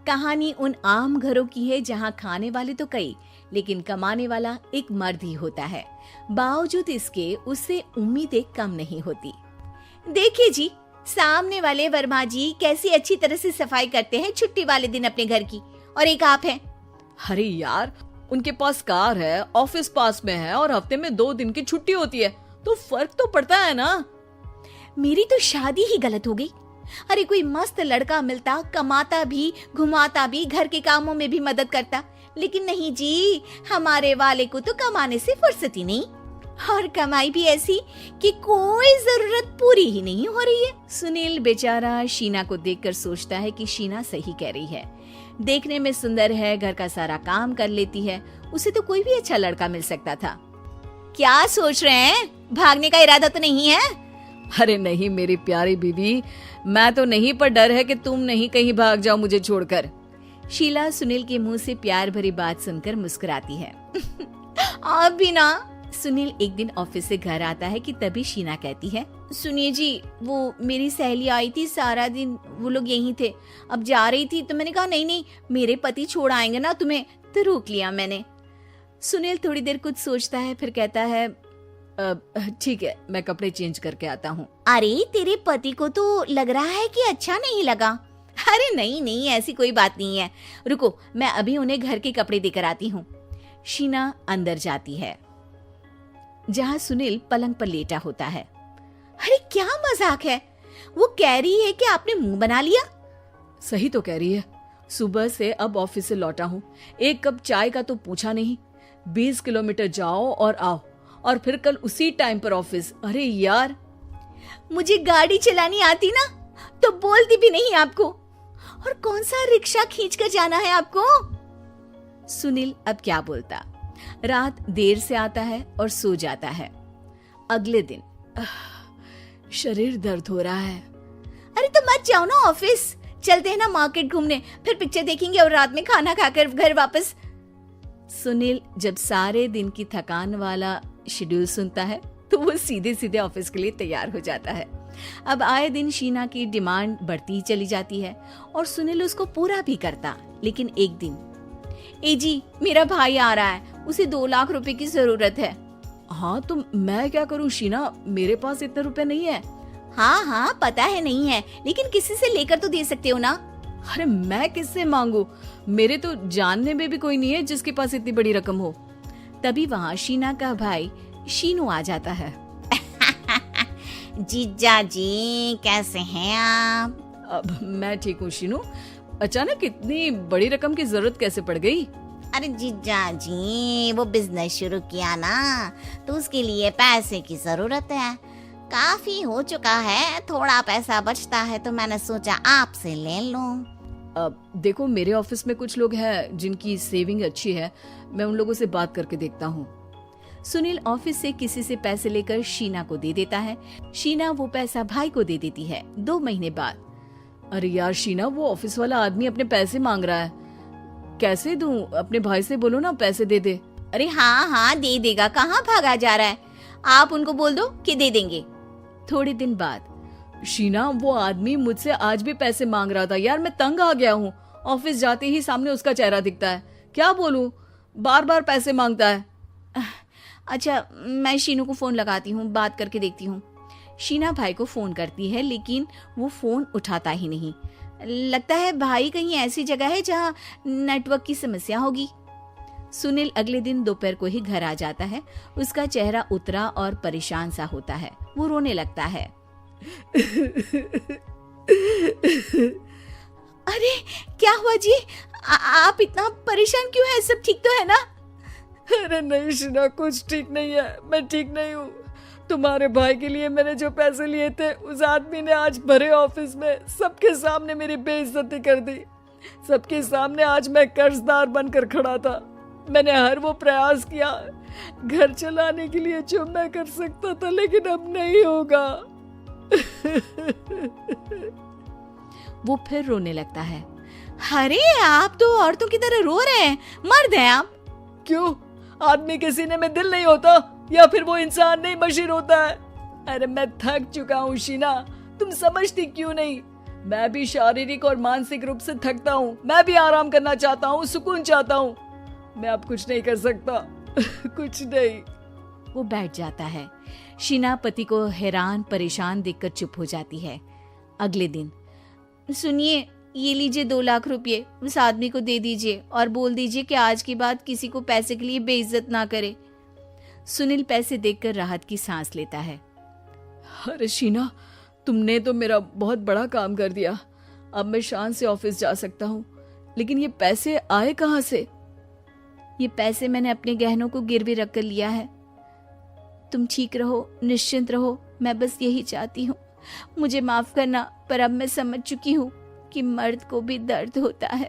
कहानी उन आम घरों की है जहां खाने वाले तो कई, लेकिन कमाने वाला एक मर्द ही होता है। बावजूद इसके उससे उम्मीदें कम नहीं होती। देखिए जी, सामने वाले वर्मा जी कैसी अच्छी तरह से सफाई करते हैं छुट्टी वाले दिन अपने घर की, और एक आप हैं। अरे यार, उनके पास कार है, ऑफिस पास में है और हफ्ते में 2 दिन की छुट्टी होती है, तो फर्क तो पड़ता है ना। मेरी तो शादी ही गलत हो गई। अरे कोई मस्त लड़का मिलता, कमाता भी, घुमाता भी, घर के कामों में भी मदद करता, लेकिन नहीं जी, हमारे वाले को तो कमाने से फुर्सत ही नहीं, और कमाई भी ऐसी कि कोई जरूरत पूरी ही नहीं हो रही है। सुनील बेचारा शीना को देखकर सोचता है कि शीना सही कह रही है। देखने में सुंदर है, घर का सारा काम कर लेती है, उसे तो कोई भी अच्छा लड़का मिल सकता था। क्या सोच रहे हैं? भागने का इरादा तो नहीं है? अरे नहीं मेरी प्यारी बीवी, मैं तो नहीं, पर डर है कि तुम नहीं कहीं भाग जाओ मुझे छोड़कर। शीला सुनील के मुंह से प्यार भरी बात सुनकर मुस्कुराती है। आप भी ना। सुनील एक दिन ऑफिस से घर आता है कि तभी शीना कहती है, सुनिए जी, वो मेरी सहेली आई थी, सारा दिन वो लोग यहीं थे, अब जा रही थी तो मैंने कहा नहीं, मेरे पति छोड़ आएंगे ना तुम्हें, तो रोक लिया मैंने। सुनील थोड़ी देर कुछ सोचता है, फिर कहता है, ठीक है, मैं कपड़े चेंज करके आता हूँ। अरे तेरे पति को तो लग रहा है कि अच्छा नहीं लगा। अरे नहीं, ऐसी कोई बात नहीं है, रुको मैं अभी उन्हें घर के कपड़े देकर आती हूँ। शीना अंदर जाती है जहाँ सुनील पलंग पर लेटा होता है। अरे क्या मजाक है, वो कह रही है कि आपने मुंह बना लिया। सही तो कह रही है, सुबह से अब ऑफिस से लौटा हूँ, एक कप चाय का तो पूछा नहीं, 20 किलोमीटर जाओ और आओ, और फिर कल उसी टाइम पर ऑफिस। अरे यार, मुझे गाड़ी चलानी आती ना तो बोलती भी नहीं आपको, और कौन सा रिक्शा खींच कर जाना है आपको। सुनील अब क्या बोलता। रात देर से आता है और सो जाता है। अगले दिन शरीर दर्द हो रहा है। अरे तो मत जाओ ना ऑफिस, चलते हैं ना मार्केट घूमने, फिर पिक्चर देखेंगे और रात में खाना खाकर घर वापस। सुनील जब सारे दिन की थकान वाला शेड्यूल सुनता है तो वो सीधे सीधे ऑफिस के लिए तैयार हो जाता है। अब आए दिन शीना की डिमांड बढ़ती ही चली जाती है और सुनील उसको पूरा भी करता। लेकिन एक दिन, ए जी, मेरा भाई आ रहा है, उसे 2 लाख रुपए की जरूरत है। हाँ तो मैं क्या करूँ शीना, मेरे पास इतने रुपए नहीं है। हाँ पता है नहीं है, लेकिन किसी से लेकर तो दे सकते हो ना। अरे मैं किससे मांगू, मेरे तो जानने में भी कोई नहीं है जिसके पास इतनी बड़ी रकम हो। तभी वहाँ शीना का भाई शीनू आ जाता है। जीजा जी कैसे हैं आप? अब मैं ठीक हूँ शीनू, अचानक इतनी बड़ी रकम की जरूरत कैसे पड़ गई? अरे जीजा जी, वो बिजनेस शुरू किया ना, तो उसके लिए पैसे की जरूरत है, काफी हो चुका है, थोड़ा पैसा बचता है तो मैंने सोचा आपसे ले लूं। अब देखो, मेरे ऑफिस में कुछ लोग हैं जिनकी सेविंग अच्छी है, मैं उन लोगों से बात करके देखता हूँ। सुनील ऑफिस से किसी से पैसे लेकर शीना को दे देता है। शीना वो पैसा भाई को दे देती है। 2 महीने बाद, अरे यार शीना, वो ऑफिस वाला आदमी अपने पैसे मांग रहा है, कैसे दूं? अपने भाई से बोलो ना पैसे दे दे। अरे हाँ दे देगा, कहाँ भागा जा रहा है, आप उनको बोल दो कि दे देंगे। थोड़े दिन बाद, शीना, वो आदमी मुझसे आज भी पैसे मांग रहा था यार, मैं तंग आ गया हूँ, ऑफिस जाते ही सामने उसका चेहरा दिखता है, क्या बोलूं, बार बार पैसे मांगता है। अच्छा, मैं शीनू को फोन लगाती हूँ, बात करके देखती हूँ। शीना भाई को फोन करती है, लेकिन वो फोन उठाता ही नहीं। लगता है भाई कहीं ऐसी जगह है जहाँ नेटवर्क की समस्या होगी। सुनील अगले दिन दोपहर को ही घर आ जाता है। उसका चेहरा उतरा और परेशान सा होता है। वो रोने लगता है। अरे क्या हुआ जी, आप इतना परेशान क्यों हैं? सब ठीक तो है ना? अरे नहीं शीना, कुछ ठीक नहीं है, मैं ठीक नहीं हूँ। तुम्हारे भाई के लिए मैंने जो पैसे लिए थे, उस आदमी ने आज भरे ऑफिस में सबके सामने मेरी बेइज्जती कर दी। सबके सामने आज मैं कर्जदार बनकर खड़ा था। मैंने हर वो प्रयास किया घर चलाने के लिए जो मैं कर सकता था, लेकिन अब नहीं होगा। वो फिर रोने लगता है। अरे आप तो औरतों की तरह रो रहे हैं, मर्द हैं आप। क्यों, आदमी के सीने में दिल नहीं होता, या फिर वो इंसान नहीं मशीन होता है? अरे मैं थक चुका हूँ शीना, तुम समझती क्यों नहीं? मैं भी शारीरिक और मानसिक रूप से थकता हूँ, मैं भी आराम करना चाहता हूँ, सुकून चाहता हूँ। मैं अब कुछ नहीं कर सकता। कुछ नहीं। वो बैठ जाता है। शीना पति को हैरान परेशान देखकर चुप हो जाती है। अगले दिन, सुनिए, ये लीजिए 2 लाख रुपए, उस आदमी को दे दीजिए और बोल दीजिए कि आज के बाद किसी को पैसे के लिए बेइज्जत ना करे। सुनील पैसे देखकर राहत की सांस लेता है। अरे शीना, तुमने तो मेरा बहुत बड़ा काम कर दिया। अब मैं शान से ऑफिस जा सकता हूँ। लेकिन ये पैसे आए कहाँ से? ये पैसे मैंने अपने गहनों को गिरवी रख कर लिया है। तुम ठीक रहो, निश्चिंत रहो, मैं बस यही चाहती हूँ। मुझे माफ करना, पर अब मैं समझ चुकी हूँ कि मर्द को भी दर्द होता है।